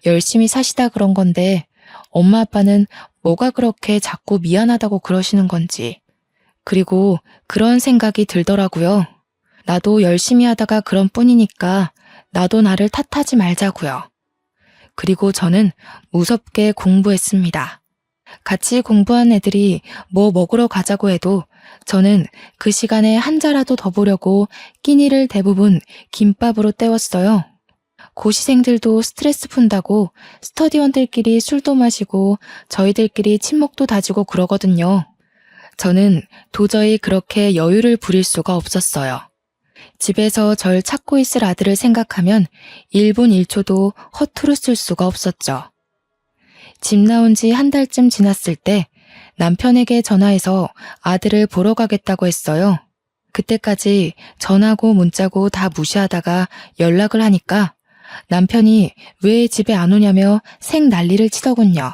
열심히 사시다 그런 건데 엄마 아빠는 뭐가 그렇게 자꾸 미안하다고 그러시는 건지. 그리고 그런 생각이 들더라고요. 나도 열심히 하다가 그런 뿐이니까 나도 나를 탓하지 말자고요. 그리고 저는 무섭게 공부했습니다. 같이 공부한 애들이 뭐 먹으러 가자고 해도 저는 그 시간에 한 자라도 더 보려고 끼니를 대부분 김밥으로 때웠어요. 고시생들도 스트레스 푼다고 스터디원들끼리 술도 마시고 저희들끼리 친목도 다지고 그러거든요. 저는 도저히 그렇게 여유를 부릴 수가 없었어요. 집에서 절 찾고 있을 아들을 생각하면 1분 1초도 허투루 쓸 수가 없었죠. 집 나온 지 한 달쯤 지났을 때 남편에게 전화해서 아들을 보러 가겠다고 했어요. 그때까지 전화고 문자고 다 무시하다가 연락을 하니까 남편이 왜 집에 안 오냐며 생 난리를 치더군요.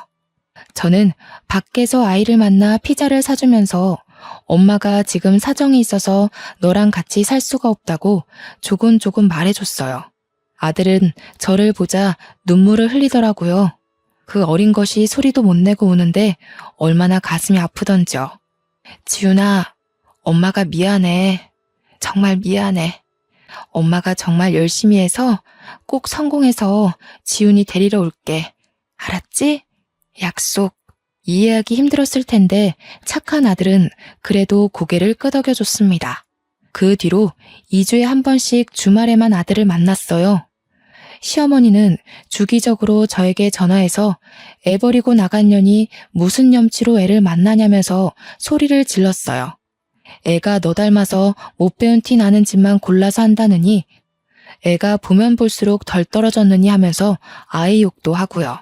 저는 밖에서 아이를 만나 피자를 사주면서 엄마가 지금 사정이 있어서 너랑 같이 살 수가 없다고 조곤조곤 말해줬어요. 아들은 저를 보자 눈물을 흘리더라고요. 그 어린 것이 소리도 못 내고 우는데 얼마나 가슴이 아프던지요. 지훈아, 엄마가 미안해. 정말 미안해. 엄마가 정말 열심히 해서 꼭 성공해서 지훈이 데리러 올게. 알았지? 약속. 이해하기 힘들었을 텐데 착한 아들은 그래도 고개를 끄덕여줬습니다. 그 뒤로 2주에 한 번씩 주말에만 아들을 만났어요. 시어머니는 주기적으로 저에게 전화해서 애 버리고 나간 년이 무슨 염치로 애를 만나냐면서 소리를 질렀어요. 애가 너 닮아서 못 배운 티 나는 집만 골라서 한다느니, 애가 보면 볼수록 덜 떨어졌느니 하면서 아이 욕도 하고요.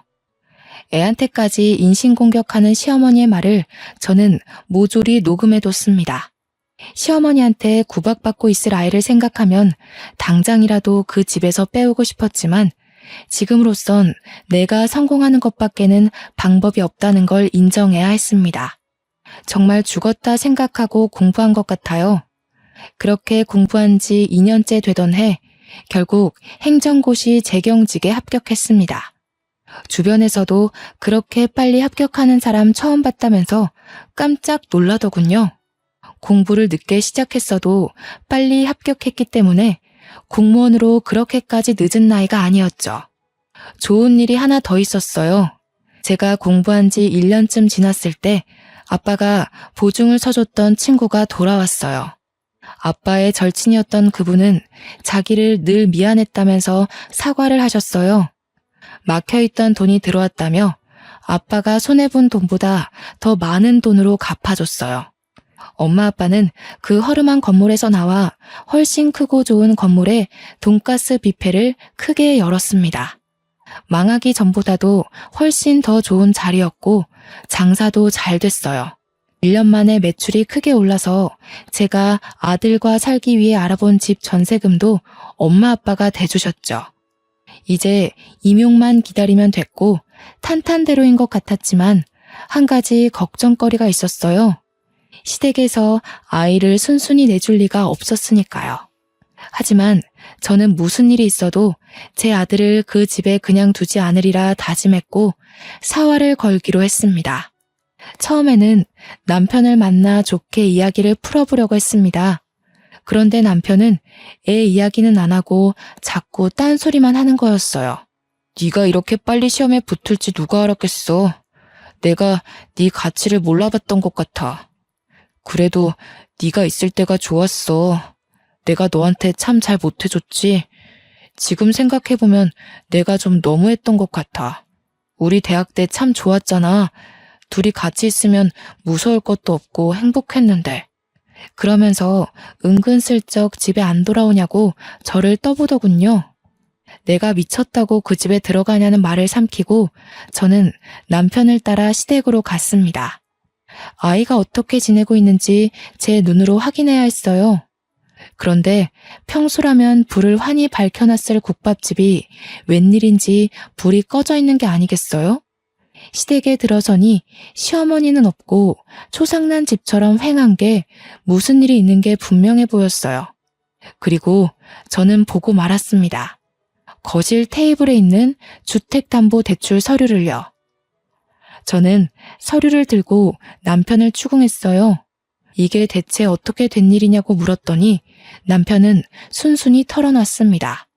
애한테까지 인신공격하는 시어머니의 말을 저는 모조리 녹음해뒀습니다. 시어머니한테 구박받고 있을 아이를 생각하면 당장이라도 그 집에서 빼오고 싶었지만 지금으로선 내가 성공하는 것밖에는 방법이 없다는 걸 인정해야 했습니다. 정말 죽었다 생각하고 공부한 것 같아요. 그렇게 공부한 지 2년째 되던 해 결국 행정고시 재경직에 합격했습니다. 주변에서도 그렇게 빨리 합격하는 사람 처음 봤다면서 깜짝 놀라더군요. 공부를 늦게 시작했어도 빨리 합격했기 때문에 공무원으로 그렇게까지 늦은 나이가 아니었죠. 좋은 일이 하나 더 있었어요. 제가 공부한 지 1년쯤 지났을 때 아빠가 보증을 서줬던 친구가 돌아왔어요. 아빠의 절친이었던 그분은 자기를 늘 미안했다면서 사과를 하셨어요. 막혀있던 돈이 들어왔다며 아빠가 손해본 돈보다 더 많은 돈으로 갚아줬어요. 엄마 아빠는 그 허름한 건물에서 나와 훨씬 크고 좋은 건물에 돈가스 뷔페를 크게 열었습니다. 망하기 전보다도 훨씬 더 좋은 자리였고 장사도 잘 됐어요. 1년 만에 매출이 크게 올라서 제가 아들과 살기 위해 알아본 집 전세금도 엄마 아빠가 대주셨죠. 이제 임용만 기다리면 됐고 탄탄대로인 것 같았지만 한 가지 걱정거리가 있었어요. 시댁에서 아이를 순순히 내줄 리가 없었으니까요. 하지만 저는 무슨 일이 있어도 제 아들을 그 집에 그냥 두지 않으리라 다짐했고 사활을 걸기로 했습니다. 처음에는 남편을 만나 좋게 이야기를 풀어보려고 했습니다. 그런데 남편은 애 이야기는 안 하고 자꾸 딴소리만 하는 거였어요. 네가 이렇게 빨리 시험에 붙을지 누가 알았겠어. 내가 네 가치를 몰라봤던 것 같아. 그래도 네가 있을 때가 좋았어. 내가 너한테 참 잘 못해줬지. 지금 생각해보면 내가 좀 너무했던 것 같아. 우리 대학 때 참 좋았잖아. 둘이 같이 있으면 무서울 것도 없고 행복했는데. 그러면서 은근슬쩍 집에 안 돌아오냐고 저를 떠보더군요. 내가 미쳤다고 그 집에 들어가냐는 말을 삼키고 저는 남편을 따라 시댁으로 갔습니다. 아이가 어떻게 지내고 있는지 제 눈으로 확인해야 했어요. 그런데 평소라면 불을 환히 밝혀놨을 국밥집이 웬일인지 불이 꺼져 있는 게 아니겠어요? 시댁에 들어서니 시어머니는 없고 초상난 집처럼 휑한 게 무슨 일이 있는 게 분명해 보였어요. 그리고 저는 보고 말았습니다. 거실 테이블에 있는 주택담보대출 서류를요. 저는 서류를 들고 남편을 추궁했어요. 이게 대체 어떻게 된 일이냐고 물었더니 남편은 순순히 털어놨습니다.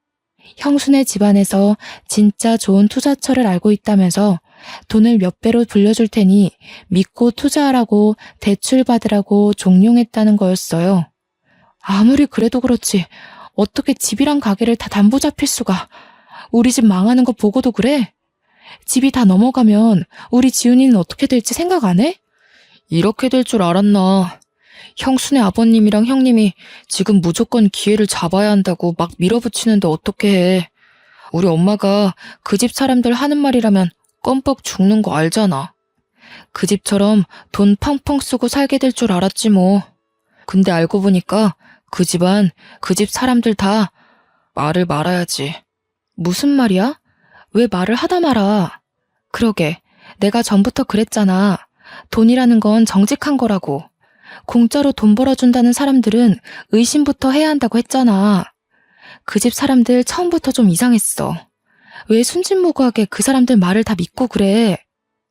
형수네 집안에서 진짜 좋은 투자처를 알고 있다면서 돈을 몇 배로 불려줄 테니 믿고 투자하라고 대출 받으라고 종용했다는 거였어요. 아무리 그래도 그렇지 어떻게 집이랑 가게를 다 담보 잡힐 수가. 우리 집 망하는 거 보고도 그래? 집이 다 넘어가면 우리 지훈이는 어떻게 될지 생각 안 해? 이렇게 될 줄 알았나. 형수네 아버님이랑 형님이 지금 무조건 기회를 잡아야 한다고 막 밀어붙이는데 어떻게 해. 우리 엄마가 그 집 사람들 하는 말이라면 껌뻑 죽는 거 알잖아. 그 집처럼 돈 펑펑 쓰고 살게 될 줄 알았지 뭐. 근데 알고 보니까 그 집안, 그 집 사람들 다 말을 말아야지. 무슨 말이야? 왜 말을 하다 말아? 그러게, 내가 전부터 그랬잖아. 돈이라는 건 정직한 거라고. 공짜로 돈 벌어준다는 사람들은 의심부터 해야 한다고 했잖아. 그 집 사람들 처음부터 좀 이상했어. 왜 순진무구하게 그 사람들 말을 다 믿고 그래?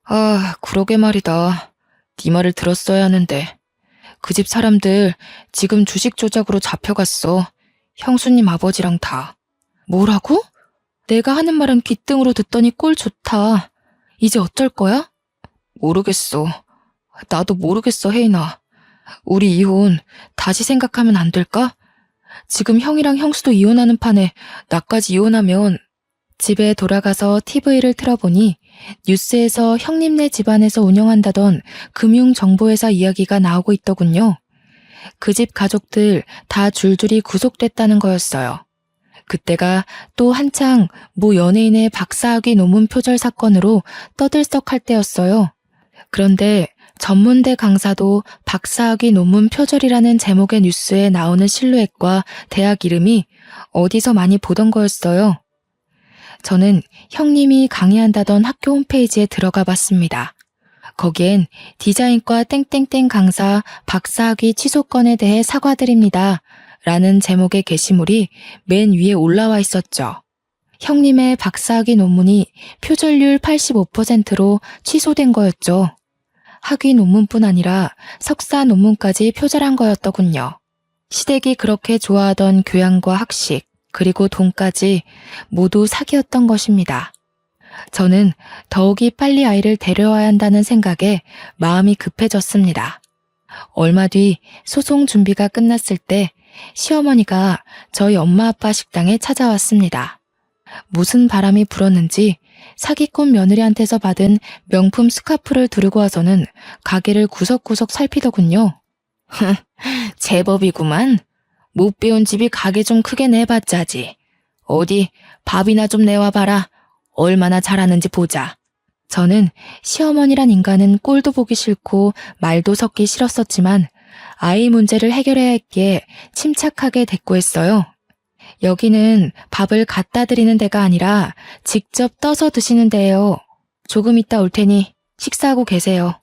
아, 그러게 말이다. 네 말을 들었어야 하는데. 그 집 사람들 지금 주식 조작으로 잡혀갔어. 형수님 아버지랑 다. 뭐라고? 내가 하는 말은 귓등으로 듣더니 꼴 좋다. 이제 어쩔 거야? 모르겠어. 나도 모르겠어, 혜인아. 우리 이혼 다시 생각하면 안 될까? 지금 형이랑 형수도 이혼하는 판에 나까지 이혼하면. 집에 돌아가서 TV를 틀어보니 뉴스에서 형님네 집안에서 운영한다던 금융정보회사 이야기가 나오고 있더군요. 그 집 가족들 다 줄줄이 구속됐다는 거였어요. 그때가 또 한창 모 연예인의 박사학위 논문 표절 사건으로 떠들썩할 때였어요. 그런데 전문대 강사도 박사학위 논문 표절이라는 제목의 뉴스에 나오는 실루엣과 대학 이름이 어디서 많이 보던 거였어요. 저는 형님이 강의한다던 학교 홈페이지에 들어가 봤습니다. 거기엔 디자인과 땡땡땡 강사 박사학위 취소 건에 대해 사과드립니다. 라는 제목의 게시물이 맨 위에 올라와 있었죠. 형님의 박사학위 논문이 표절률 85%로 취소된 거였죠. 학위 논문뿐 아니라 석사 논문까지 표절한 거였더군요. 시댁이 그렇게 좋아하던 교양과 학식, 그리고 돈까지 모두 사기였던 것입니다. 저는 더욱이 빨리 아이를 데려와야 한다는 생각에 마음이 급해졌습니다. 얼마 뒤 소송 준비가 끝났을 때 시어머니가 저희 엄마 아빠 식당에 찾아왔습니다. 무슨 바람이 불었는지 사기꾼 며느리한테서 받은 명품 스카프를 두르고 와서는 가게를 구석구석 살피더군요. 제법이구만. 못 배운 집이 가게 좀 크게 내봤자지. 어디 밥이나 좀 내와봐라. 얼마나 잘하는지 보자. 저는 시어머니란 인간은 꼴도 보기 싫고 말도 섞기 싫었었지만 아이 문제를 해결해야 했기에 침착하게 대꾸했어요. 여기는 밥을 갖다 드리는 데가 아니라 직접 떠서 드시는 데예요. 조금 있다 올 테니 식사하고 계세요.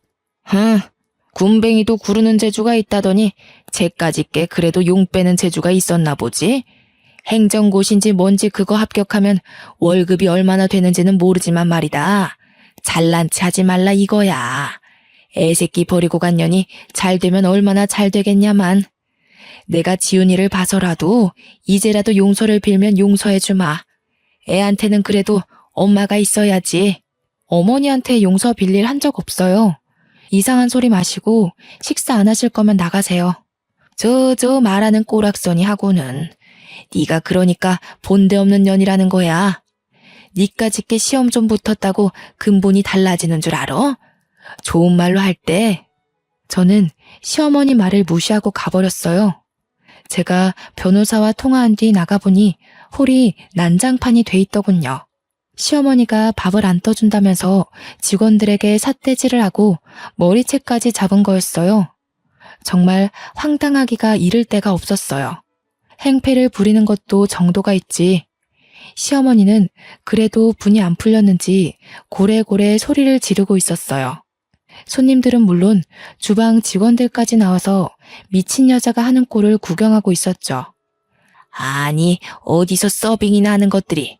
군뱅이도 구르는 재주가 있다더니 쟤까짓 게 그래도 용 빼는 재주가 있었나 보지? 행정고시인지 뭔지 그거 합격하면 월급이 얼마나 되는지는 모르지만 말이다. 잘난 체 하지 말라 이거야. 애새끼 버리고 간 년이 잘 되면 얼마나 잘 되겠냐만. 내가 지훈이를 봐서라도 이제라도 용서를 빌면 용서해주마. 애한테는 그래도 엄마가 있어야지. 어머니한테 용서 빌릴 한 적 없어요. 이상한 소리 마시고 식사 안 하실 거면 나가세요. 저 말하는 꼬락서니 하고는. 네가 그러니까 본데 없는 년이라는 거야. 니까짓게 시험 좀 붙었다고 근본이 달라지는 줄 알아? 좋은 말로 할 때. 저는 시어머니 말을 무시하고 가버렸어요. 제가 변호사와 통화한 뒤 나가보니 홀이 난장판이 돼 있더군요. 시어머니가 밥을 안 떠준다면서 직원들에게 삿대질을 하고 머리채까지 잡은 거였어요. 정말 황당하기가 이를 데가 없었어요. 행패를 부리는 것도 정도가 있지. 시어머니는 그래도 분이 안 풀렸는지 고래고래 소리를 지르고 있었어요. 손님들은 물론 주방 직원들까지 나와서 미친 여자가 하는 꼴을 구경하고 있었죠. 아니, 어디서 서빙이나 하는 것들이.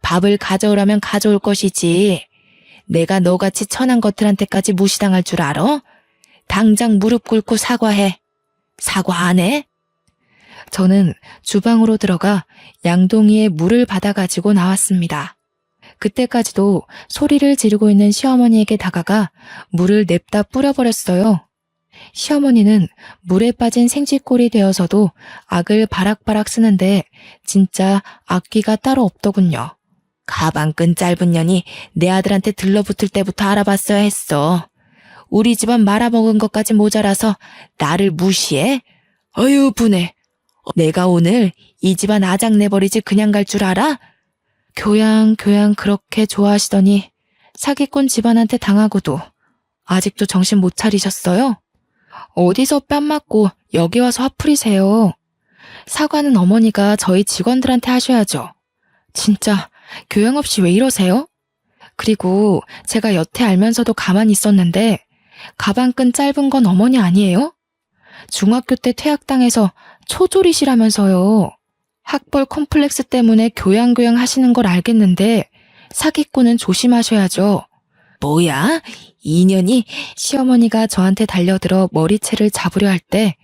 밥을 가져오라면 가져올 것이지. 내가 너같이 천한 것들한테까지 무시당할 줄 알아? 당장 무릎 꿇고 사과해. 사과 안 해? 저는 주방으로 들어가 양동이에 물을 받아가지고 나왔습니다. 그때까지도 소리를 지르고 있는 시어머니에게 다가가 물을 냅다 뿌려버렸어요. 시어머니는 물에 빠진 생쥐꼴이 되어서도 악을 바락바락 쓰는데 진짜 악기가 따로 없더군요. 가방끈 짧은 년이 내 아들한테 들러붙을 때부터 알아봤어야 했어. 우리 집안 말아먹은 것까지 모자라서 나를 무시해? 어휴 분해. 내가 오늘 이 집안 아작내버리지 그냥 갈 줄 알아? 교양 그렇게 좋아하시더니 사기꾼 집안한테 당하고도 아직도 정신 못 차리셨어요? 어디서 뺨 맞고 여기 와서 화풀이세요. 사과는 어머니가 저희 직원들한테 하셔야죠. 진짜 교양 없이 왜 이러세요? 그리고 제가 여태 알면서도 가만히 있었는데 가방끈 짧은 건 어머니 아니에요? 중학교 때 퇴학당해서 초졸이시라면서요. 학벌 콤플렉스 때문에 교양 하시는 걸 알겠는데 사기꾼은 조심하셔야죠. 뭐야? 인연이. 시어머니가 저한테 달려들어 머리채를 잡으려 할 때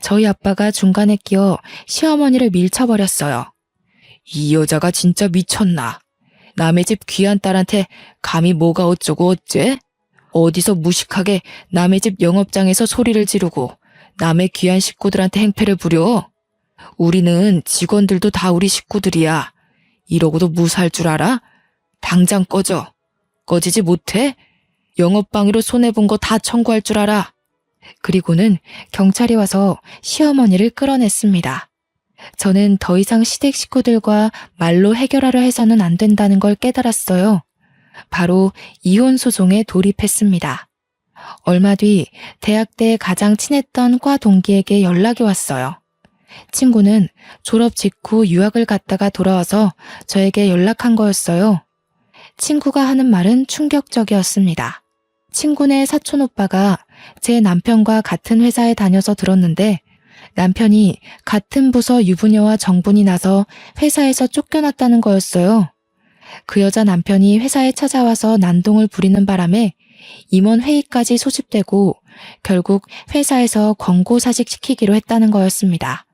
저희 아빠가 중간에 끼어 시어머니를 밀쳐버렸어요. 이 여자가 진짜 미쳤나. 남의 집 귀한 딸한테 감히 뭐가 어쩌고 어째? 어디서 무식하게 남의 집 영업장에서 소리를 지르고 남의 귀한 식구들한테 행패를 부려. 우리는 직원들도 다 우리 식구들이야. 이러고도 무사할 줄 알아? 당장 꺼져. 꺼지지 못해? 영업방해로 손해본 거 다 청구할 줄 알아. 그리고는 경찰이 와서 시어머니를 끌어냈습니다. 저는 더 이상 시댁 식구들과 말로 해결하려 해서는 안 된다는 걸 깨달았어요. 바로 이혼 소송에 돌입했습니다. 얼마 뒤 대학 때 가장 친했던 과 동기에게 연락이 왔어요. 친구는 졸업 직후 유학을 갔다가 돌아와서 저에게 연락한 거였어요. 친구가 하는 말은 충격적이었습니다. 친구네 사촌 오빠가 제 남편과 같은 회사에 다녀서 들었는데 남편이 같은 부서 유부녀와 정분이 나서 회사에서 쫓겨났다는 거였어요. 그 여자 남편이 회사에 찾아와서 난동을 부리는 바람에 임원 회의까지 소집되고 결국 회사에서 권고사직 시키기로 했다는 거였습니다.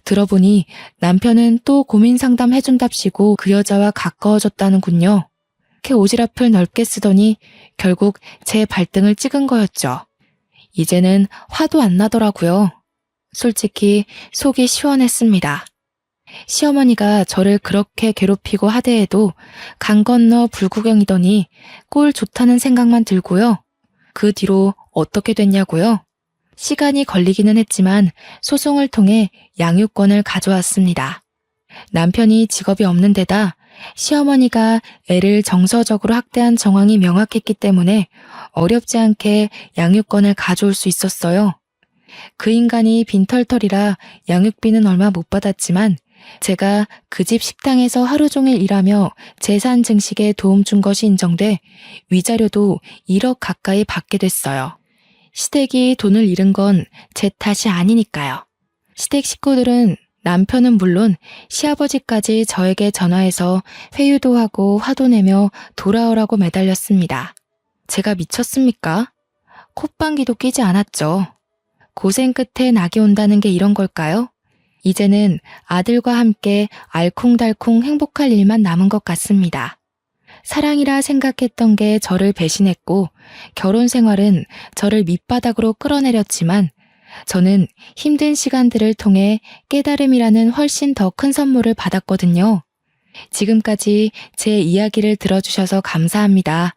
들어보니 남편은 또 고민 상담 해준답시고 그 여자와 가까워졌다는군요. 이렇게 오지랖을 넓게 쓰더니 결국 제 발등을 찍은 거였죠. 이제는 화도 안 나더라고요. 솔직히 속이 시원했습니다. 시어머니가 저를 그렇게 괴롭히고 하대해도 강 건너 불구경이더니 꼴 좋다는 생각만 들고요. 그 뒤로 어떻게 됐냐고요? 시간이 걸리기는 했지만 소송을 통해 양육권을 가져왔습니다. 남편이 직업이 없는 데다 시어머니가 애를 정서적으로 학대한 정황이 명확했기 때문에 어렵지 않게 양육권을 가져올 수 있었어요. 그 인간이 빈털털이라 양육비는 얼마 못 받았지만 제가 그 집 식당에서 하루 종일 일하며 재산 증식에 도움 준 것이 인정돼 위자료도 1억 가까이 받게 됐어요. 시댁이 돈을 잃은 건 제 탓이 아니니까요. 시댁 식구들은 남편은 물론 시아버지까지 저에게 전화해서 회유도 하고 화도 내며 돌아오라고 매달렸습니다. 제가 미쳤습니까? 콧방귀도 끼지 않았죠. 고생 끝에 낙이 온다는 게 이런 걸까요? 이제는 아들과 함께 알콩달콩 행복할 일만 남은 것 같습니다. 사랑이라 생각했던 게 저를 배신했고 결혼 생활은 저를 밑바닥으로 끌어내렸지만 저는 힘든 시간들을 통해 깨달음이라는 훨씬 더 큰 선물을 받았거든요. 지금까지 제 이야기를 들어주셔서 감사합니다.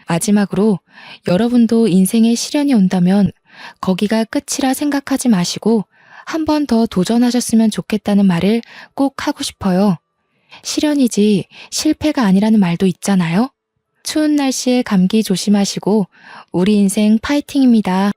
마지막으로 여러분도 인생에 시련이 온다면 거기가 끝이라 생각하지 마시고 한 번 더 도전하셨으면 좋겠다는 말을 꼭 하고 싶어요. 시련이지 실패가 아니라는 말도 있잖아요. 추운 날씨에 감기 조심하시고 우리 인생 파이팅입니다.